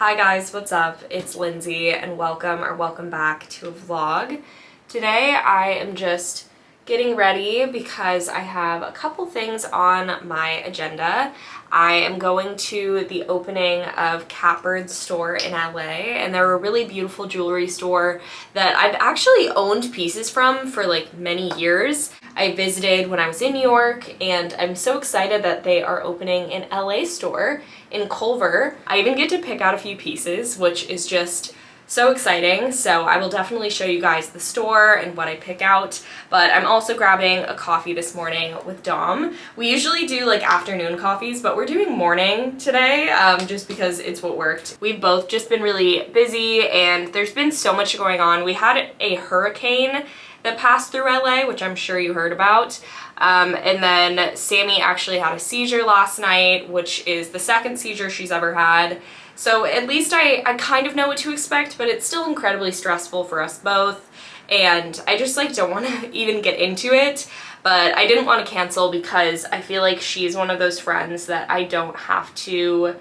Hi guys, what's up? It's Lindsay and welcome back to a vlog. Today I am just getting ready because I have a couple things on my agenda. I am going to the opening of Catbird's store in LA, and they're a really beautiful jewelry store that I've actually owned pieces from for like many years. I visited when I was in New York, and I'm so excited that they are opening an LA store in Culver. I even get to pick out a few pieces, which is just so exciting. So I will definitely show you guys the store and what I pick out, but I'm also grabbing a coffee this morning with Dom. We usually do like afternoon coffees, but we're doing morning today just because it's what worked. We've both just been really busy and there's been so much going on. We had a hurricane that passed through LA, which I'm sure you heard about. And then Sammy actually had a seizure last night, which is the second seizure she's ever had. So at least I kind of know what to expect, but it's still incredibly stressful for us both. And I just like don't want to even get into it, but I didn't want to cancel because I feel like she's one of those friends that I don't have to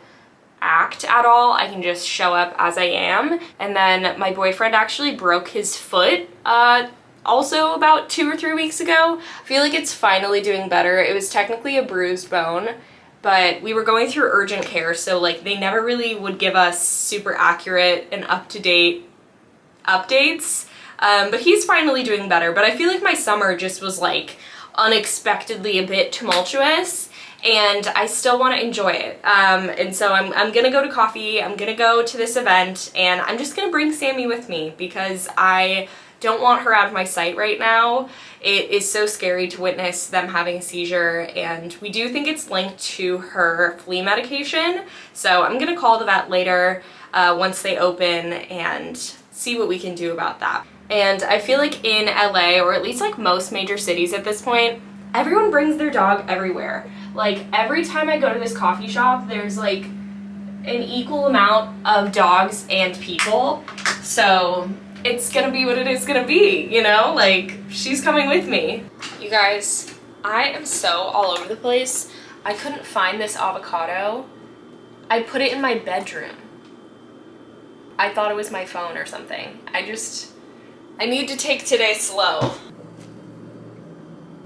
act at all. I can just show up as I am. And then my boyfriend actually broke his foot also about 2 or 3 weeks ago. I feel like it's finally doing better. It was technically a bruised bone, but we were going through urgent care, so like they never really would give us super accurate and up-to-date updates. But he's finally doing better. But I feel like my summer just was like unexpectedly a bit tumultuous, and I still want to enjoy it. And so I'm gonna go to coffee, I'm gonna go to this event, and I'm just gonna bring Sammy with me because I don't want her out of my sight right now. It is so scary to witness them having a seizure, and we do think it's linked to her flea medication. So I'm gonna call the vet later once they open and see what we can do about that. And I feel like in LA, or at least like most major cities at this point, everyone brings their dog everywhere. Like every time I go to this coffee shop, there's like an equal amount of dogs and people. So it's gonna be what it is gonna be, you know? Like, she's coming with me. You guys, I am so all over the place. I couldn't find this avocado. I put it in my bedroom. I thought it was my phone or something. I need to take today slow.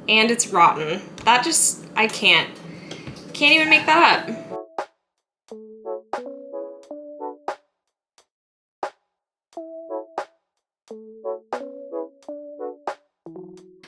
And it's rotten. I can't even make that up.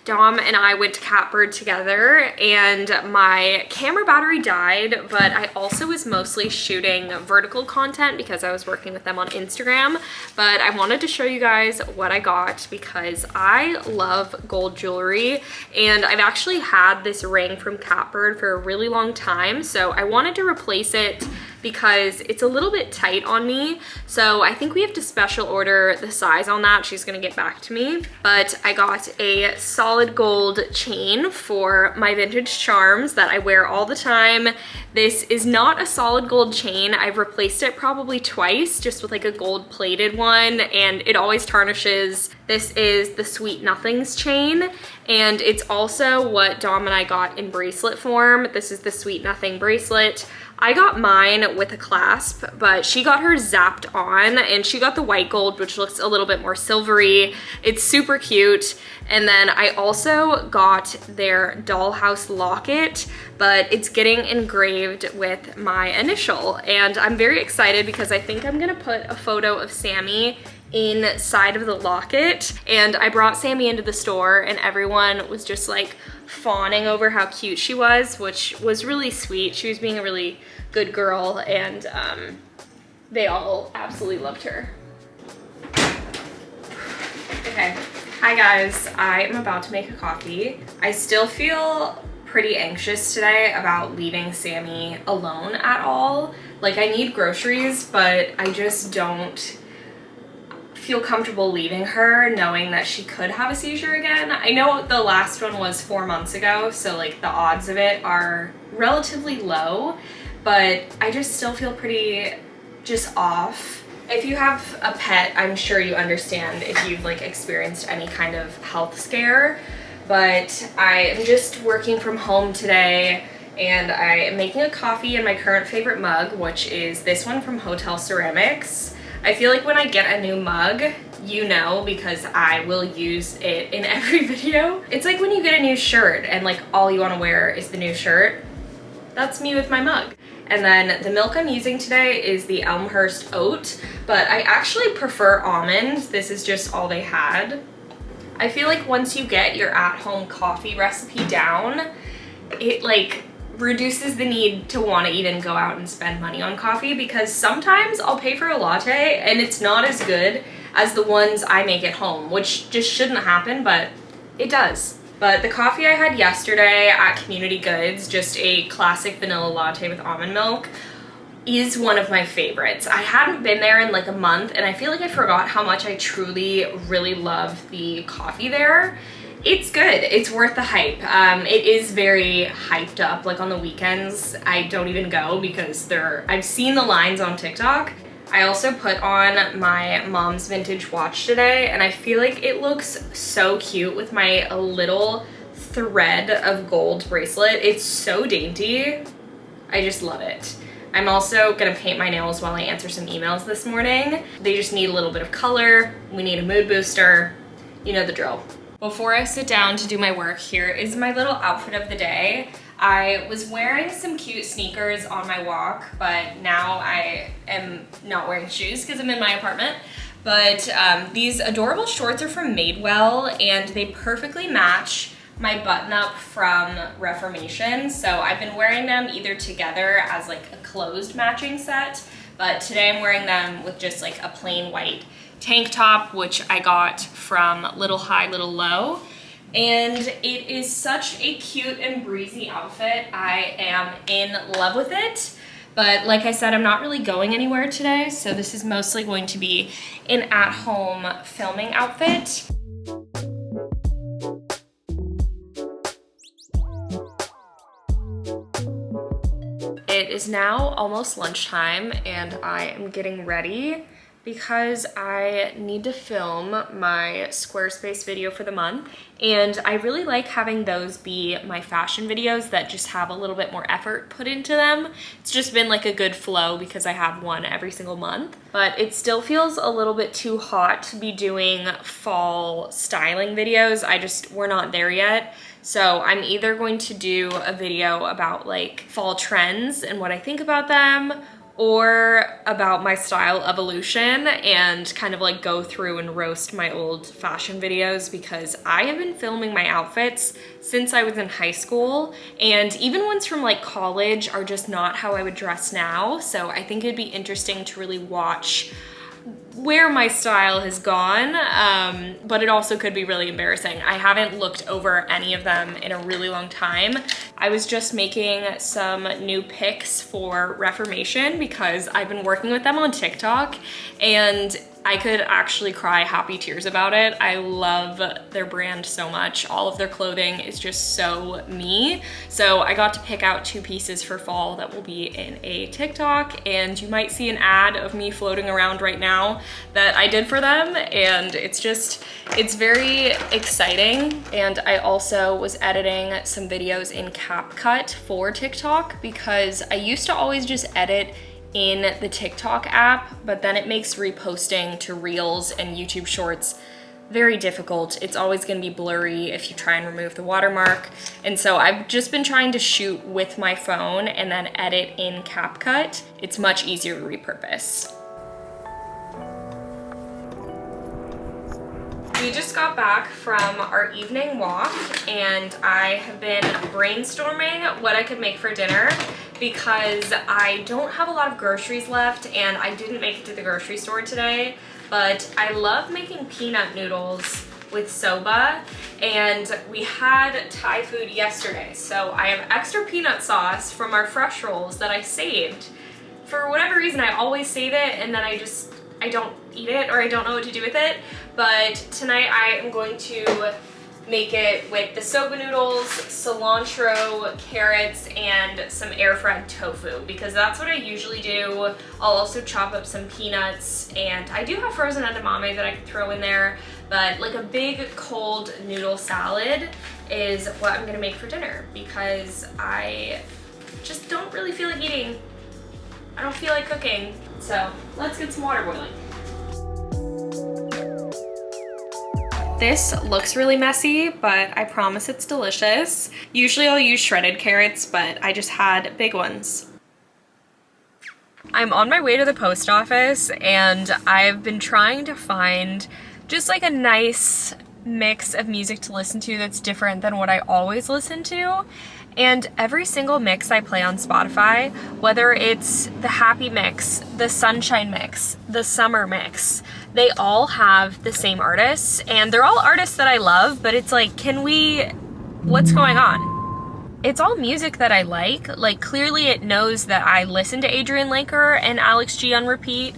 Dom and I went to Catbird together, and my camera battery died, but I also was mostly shooting vertical content because I was working with them on Instagram. But I wanted to show you guys what I got because I love gold jewelry, and I've actually had this ring from Catbird for a really long time, so I wanted to replace it because it's a little bit tight on me. So I think we have to special order the size on that. She's gonna get back to me. But I got a solid gold chain for my vintage charms that I wear all the time. This is not a solid gold chain. I've replaced it probably twice just with like a gold plated one, and it always tarnishes. This is the Sweet Nothings chain, and it's also what Dom and I got in bracelet form. This is the Sweet Nothing bracelet. I got mine with a clasp, but she got hers zapped on, and she got the white gold, which looks a little bit more silvery. It's super cute. And then I also got their dollhouse locket, but it's getting engraved with my initial. And I'm very excited because I think I'm gonna put a photo of Sammy inside of the locket. And I brought Sammy into the store, and everyone was just like fawning over how cute she was, which was really sweet. She was being a really good girl, and they all absolutely loved her. Okay, hi guys, I am about to make a coffee. I still feel pretty anxious today about leaving Sammy alone at all. Like, I need groceries, but I just don't feel comfortable leaving her knowing that she could have a seizure again. I know the last one was 4 months ago, so like the odds of it are relatively low, but I just still feel pretty just off. If you have a pet, I'm sure you understand if you've like experienced any kind of health scare, but I am just working from home today, and I am making a coffee in my current favorite mug, which is this one from Hotel Ceramics. I feel like when I get a new mug, you know, because I will use it in every video. It's like when you get a new shirt and like all you want to wear is the new shirt. That's me with my mug. And then the milk I'm using today is the Elmhurst Oat, but I actually prefer almond. This is just all they had. I feel like once you get your at-home coffee recipe down, it like reduces the need to want to even go out and spend money on coffee, because sometimes I'll pay for a latte and it's not as good as the ones I make at home, which just shouldn't happen, but it does. But the coffee I had yesterday at Community Goods, just a classic vanilla latte with almond milk, is one of my favorites. I hadn't been there in like a month and I feel like I forgot how much I truly really love the coffee there. It's good. It's worth the hype. It is very hyped up. Like on the weekends, I don't even go because I've seen the lines on TikTok. I also put on my mom's vintage watch today and I feel like it looks so cute with my little thread of gold bracelet. It's so dainty. I just love it. I'm also gonna paint my nails while I answer some emails this morning. They just need a little bit of color. We need a mood booster. You know the drill. Before I sit down to do my work, here is my little outfit of the day. I was wearing some cute sneakers on my walk, but now I am not wearing shoes because I'm in my apartment. But these adorable shorts are from Madewell and they perfectly match my button up from Reformation. So I've been wearing them either together as like a closed matching set, but today I'm wearing them with just like a plain white tank top, which I got from Little High, Little Low. And it is such a cute and breezy outfit. I am in love with it. But like I said, I'm not really going anywhere today, so this is mostly going to be an at-home filming outfit. It is now almost lunchtime and I am getting ready because I need to film my Squarespace video for the month. And I really like having those be my fashion videos that just have a little bit more effort put into them. It's just been like a good flow because I have one every single month. But it still feels a little bit too hot to be doing fall styling videos. We're not there yet. So I'm either going to do a video about like fall trends and what I think about them, or about my style evolution and kind of like go through and roast my old fashion videos, because I have been filming my outfits since I was in high school, and even ones from like college are just not how I would dress now. So I think it'd be interesting to really watch where my style has gone, but it also could be really embarrassing. I haven't looked over any of them in a really long time. I was just making some new pics for Reformation because I've been working with them on TikTok and I could actually cry happy tears about it. I love their brand so much. All of their clothing is just so me. So I got to pick out 2 pieces for fall that will be in a TikTok, and you might see an ad of me floating around right now that I did for them, and it's very exciting. And I also was editing some videos in CapCut for TikTok because I used to always just edit in the TikTok app, but then it makes reposting to Reels and YouTube Shorts very difficult. It's always gonna be blurry if you try and remove the watermark. And so I've just been trying to shoot with my phone and then edit in CapCut. It's much easier to repurpose. We just got back from our evening walk and I have been brainstorming what I could make for dinner because I don't have a lot of groceries left and I didn't make it to the grocery store today, but I love making peanut noodles with soba, and we had Thai food yesterday, so I have extra peanut sauce from our fresh rolls that I saved. For whatever reason, I always save it and then I don't eat it, or I don't know what to do with it. But tonight I am going to make it with the soba noodles, cilantro, carrots, and some air-fried tofu, because that's what I usually do. I'll also chop up some peanuts, and I do have frozen edamame that I could throw in there, but like a big cold noodle salad is what I'm gonna make for dinner, because I just don't really feel like eating. I don't feel like cooking. So let's get some water boiling. This looks really messy, but I promise it's delicious. Usually I'll use shredded carrots, but I just had big ones. I'm on my way to the post office and I've been trying to find just like a nice mix of music to listen to that's different than what I always listen to. And every single mix I play on Spotify, whether it's the happy mix, the sunshine mix, the summer mix, they all have the same artists, and they're all artists that I love, but it's like, what's going on? It's all music that I like clearly it knows that I listen to Adrian Laker and Alex G on repeat,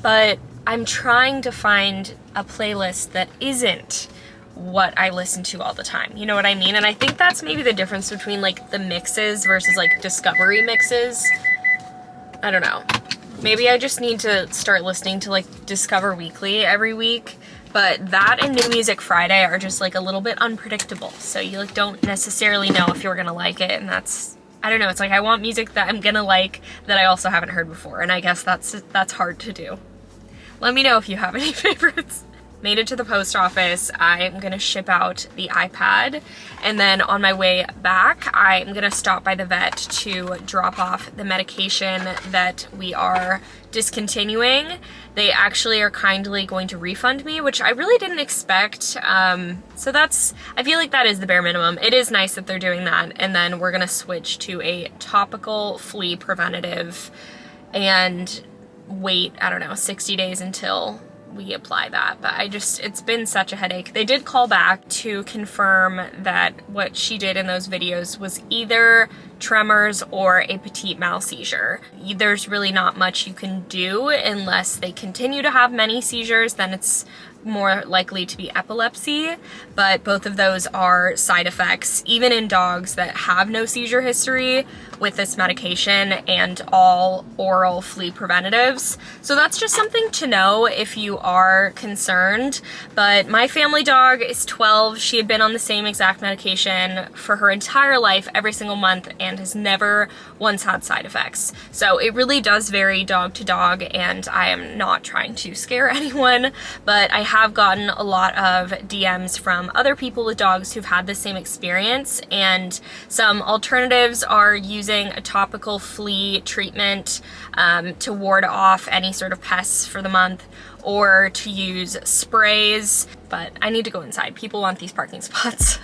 but I'm trying to find a playlist that isn't what I listen to all the time. You know what I mean? And I think that's maybe the difference between like the mixes versus like discovery mixes. I don't know. Maybe I just need to start listening to like Discover Weekly every week. But that and New Music Friday are just like a little bit unpredictable. So you like don't necessarily know if you're gonna like it, and that's, I don't know, it's like I want music that I'm gonna like that I also haven't heard before, and I guess that's hard to do. Let me know if you have any favorites. Made it to the post office. I'm gonna ship out the iPad, and then on my way back I'm gonna stop by the vet to drop off the medication that we are discontinuing. They actually are kindly going to refund me, which I really didn't expect. So I feel like that is the bare minimum. It is nice that they're doing that, and then we're gonna switch to a topical flea preventative and wait, I don't know, 60 days until we apply that. But it's been such a headache. They did call back to confirm that what she did in those videos was either tremors or a petit mal seizure. There's really not much you can do unless they continue to have many seizures, then it's more likely to be epilepsy, but both of those are side effects, even in dogs that have no seizure history with this medication, and all oral flea preventatives. So that's just something to know if you are concerned. But my family dog is 12. She had been on the same exact medication for her entire life, every single month, and has never once had side effects. So it really does vary dog to dog, and I am not trying to scare anyone, but I have gotten a lot of DMs from other people with dogs who've had the same experience, and some alternatives are using a topical flea treatment to ward off any sort of pests for the month, or to use sprays. But I need to go inside. People want these parking spots.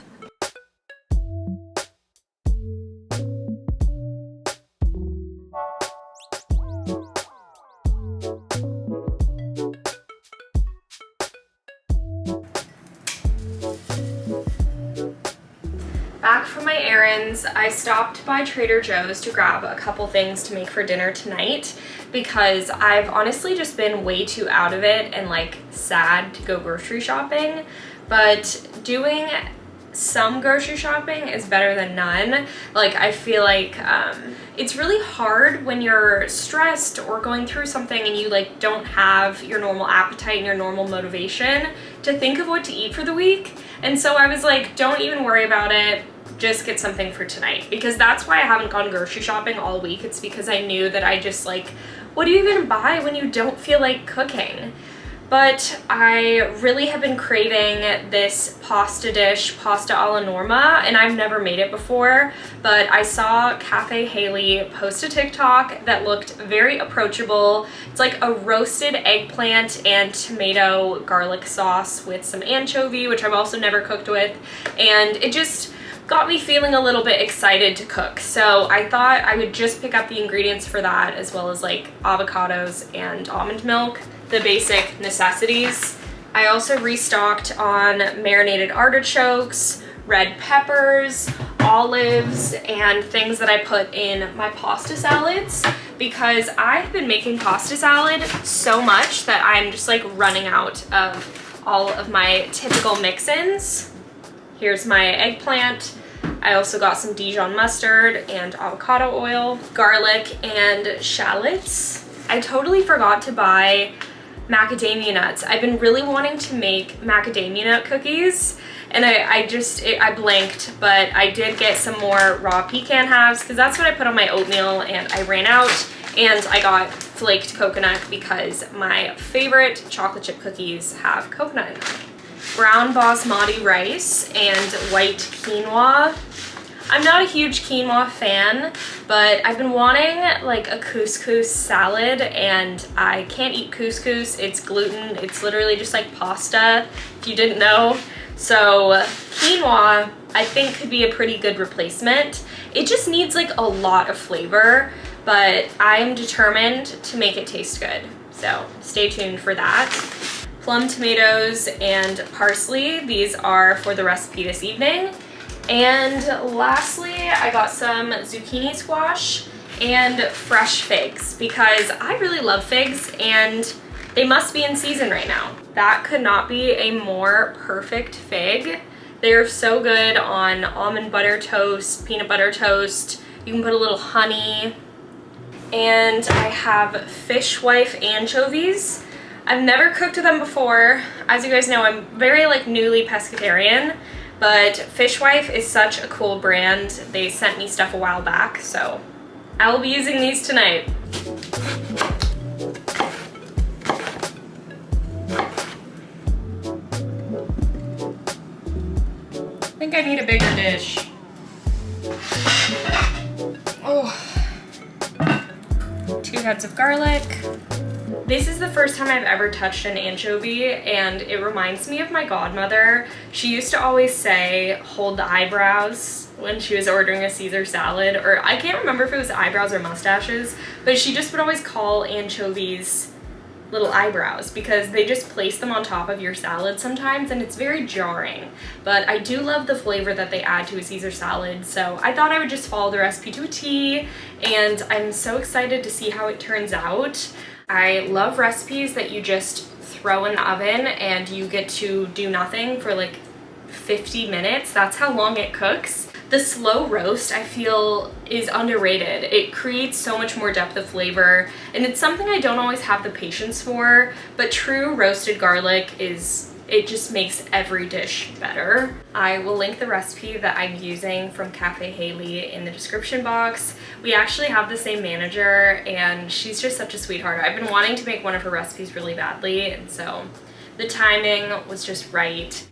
Back from my errands, I stopped by Trader Joe's to grab a couple things to make for dinner tonight, because I've honestly just been way too out of it and like sad to go grocery shopping, but doing some grocery shopping is better than none. Like, I feel like it's really hard when you're stressed or going through something and you like don't have your normal appetite and your normal motivation to think of what to eat for the week. And so I was like, don't even worry about it, just get something for tonight, because that's why I haven't gone grocery shopping all week. It's because I knew that I just like, what do you even buy when you don't feel like cooking? But I really have been craving this pasta dish, pasta alla norma, and I've never made it before, but I saw Cafe Haley post a TikTok that looked very approachable. It's like a roasted eggplant and tomato garlic sauce with some anchovy, which I've also never cooked with, and it just got me feeling a little bit excited to cook. So I thought I would just pick up the ingredients for that, as well as like avocados and almond milk, the basic necessities. I also restocked on marinated artichokes, red peppers, olives, and things that I put in my pasta salads, because I've been making pasta salad so much that I'm just like running out of all of my typical mix-ins. Here's my eggplant. I also got some Dijon mustard and avocado oil, garlic, and shallots. I totally forgot to buy macadamia nuts. I've been really wanting to make macadamia nut cookies, and I blanked, but I did get some more raw pecan halves because that's what I put on my oatmeal, and I ran out, and I got flaked coconut because my favorite chocolate chip cookies have coconut in them. Brown basmati rice and white quinoa. I'm not a huge quinoa fan, but I've been wanting like a couscous salad, and I can't eat couscous. It's gluten. It's literally just like pasta, if you didn't know. So quinoa, I think, could be a pretty good replacement. It just needs like a lot of flavor, but I'm determined to make it taste good. So stay tuned for that. Plum tomatoes and parsley. These are for the recipe this evening. And lastly, I got some zucchini squash and fresh figs because I really love figs and they must be in season right now. That could not be a more perfect fig. They're so good on almond butter toast, peanut butter toast. You can put a little honey. And I have fishwife anchovies. I've never cooked them before. As you guys know, I'm very like newly pescatarian. But Fishwife is such a cool brand. They sent me stuff a while back, so I will be using these tonight. I think I need a bigger dish. Oh, 2 heads of garlic. This is the first time I've ever touched an anchovy, and it reminds me of my godmother. She used to always say, hold the eyebrows when she was ordering a Caesar salad, or I can't remember if it was eyebrows or mustaches, but she just would always call anchovies little eyebrows because they just place them on top of your salad sometimes, and it's very jarring. But I do love the flavor that they add to a Caesar salad, so I thought I would just follow the recipe to a T, and I'm so excited to see how it turns out. I love recipes that you just throw in the oven and you get to do nothing for like 50 minutes. That's how long it cooks. The slow roast, I feel, is underrated. It creates so much more depth of flavor, and it's something I don't always have the patience for, but true roasted garlic it just makes every dish better. I will link the recipe that I'm using from Cafe Haley in the description box. We actually have the same manager, and she's just such a sweetheart. I've been wanting to make one of her recipes really badly, and so the timing was just right.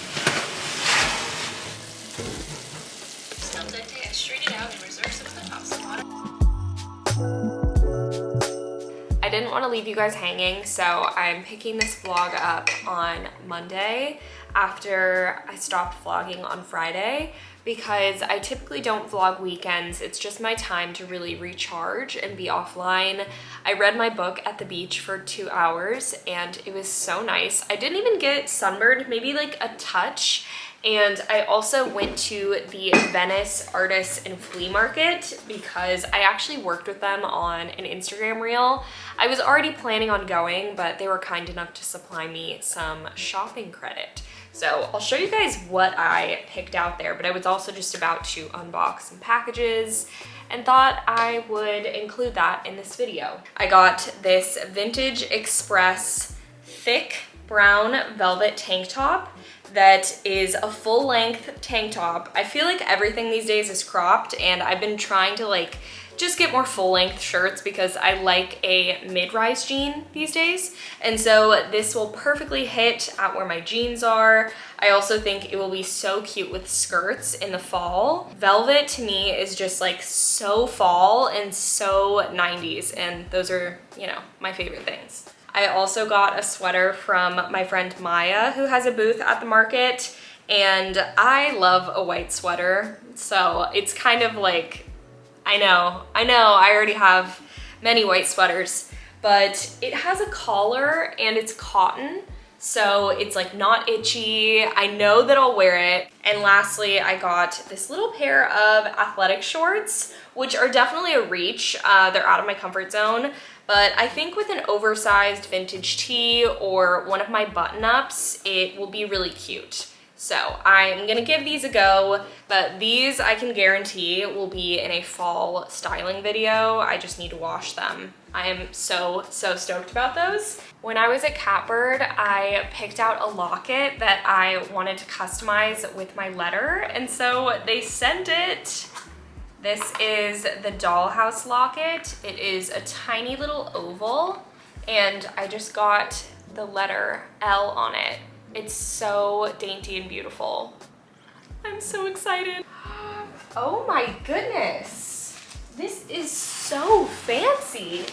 I didn't want to leave you guys hanging, so I'm picking this vlog up on Monday after I stopped vlogging on Friday because I typically don't vlog weekends. It's just my time to really recharge and be offline. I read my book at the beach for 2 hours and it was so nice. I didn't even get sunburned, maybe like a touch. And I also went to the Venice Artists and Flea Market because I actually worked with them on an Instagram reel. I was already planning on going, but they were kind enough to supply me some shopping credit. So I'll show you guys what I picked out there, but I was also just about to unbox some packages and thought I would include that in this video. I got this Vintage Express thick brown velvet tank top that is a full-length tank top. I feel like everything these days is cropped, and I've been trying to like just get more full-length shirts because I like a mid-rise jean these days. And so this will perfectly hit at where my jeans are. I also think it will be so cute with skirts in the fall. Velvet to me is just like so fall and so 90s, and those are, you know, my favorite things. I also got a sweater from my friend Maya, who has a booth at the market, and I love a white sweater. So it's kind of like, I know, I already have many white sweaters, but it has a collar and it's cotton, so it's like not itchy. I know that I'll wear it. And lastly, I got this little pair of athletic shorts, which are definitely a reach. They're out of my comfort zone, but I think with an oversized vintage tee or one of my button-ups, it will be really cute. So I'm gonna give these a go, but these I can guarantee will be in a fall styling video. I just need to wash them. I am so stoked about those. When I was at Catbird, I picked out a locket that I wanted to customize with my letter, and so they sent it. This is the dollhouse locket. It is a tiny little oval, and I just got the letter L on it. It's so dainty and beautiful. I'm so excited. Oh my goodness. This is so fancy.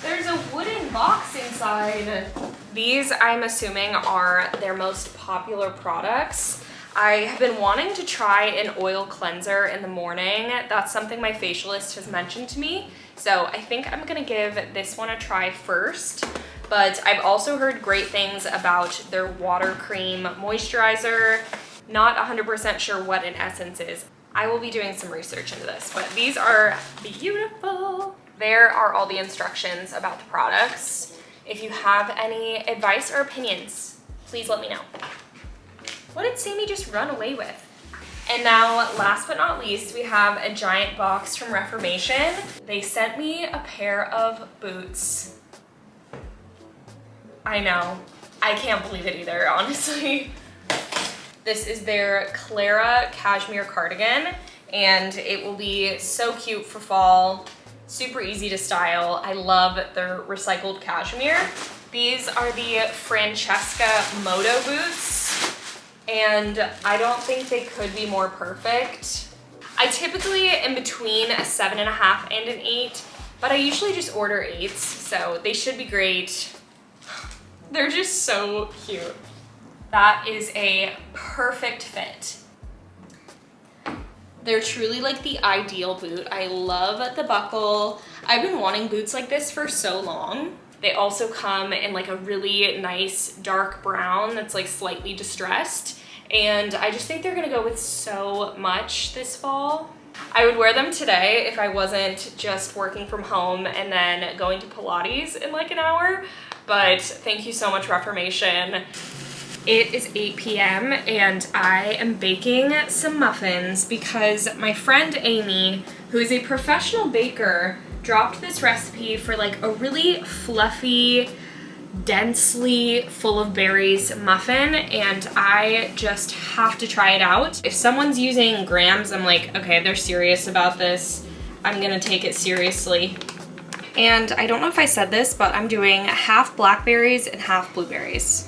There's a wooden box inside. These, I'm assuming, are their most popular products. I have been wanting to try an oil cleanser in the morning. That's something my facialist has mentioned to me. So I think I'm gonna give this one a try first. But I've also heard great things about their water cream moisturizer. Not 100% sure what an essence is. I will be doing some research into this, but these are beautiful. There are all the instructions about the products. If you have any advice or opinions, please let me know. What did Sammy just run away with? And now, last but not least, we have a giant box from Reformation. They sent me a pair of boots. I know, I can't believe it either, honestly. This is their Clara cashmere cardigan, and it will be so cute for fall. Super easy to style. I love their recycled cashmere. These are the Francesca Moto boots, and I don't think they could be more perfect. I typically am between a 7.5 and an 8, but I usually just order 8s, so they should be great. They're just so cute. That is a perfect fit. They're truly like the ideal boot. I love the buckle. I've been wanting boots like this for so long. They also come in like a really nice dark brown that's like slightly distressed. And I just think they're gonna go with so much this fall. I would wear them today if I wasn't just working from home and then going to Pilates in like an hour. But thank you so much, Reformation. It is 8 p.m. and I am baking some muffins because my friend Amy, who is a professional baker, dropped this recipe for like a really fluffy, densely full of berries muffin, and I just have to try it out. If someone's using grams, I'm like, okay, they're serious about this. I'm gonna take it seriously. And I don't know if I said this, but I'm doing half blackberries and half blueberries.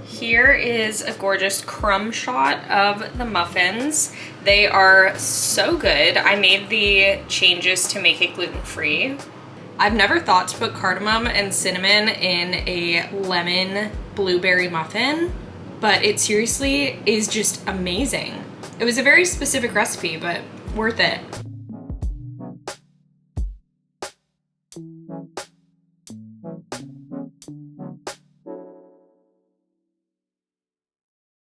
Here is a gorgeous crumb shot of the muffins. They are so good. I made the changes to make it gluten-free. I've never thought to put cardamom and cinnamon in a lemon blueberry muffin, but it seriously is just amazing. It was a very specific recipe, but worth it.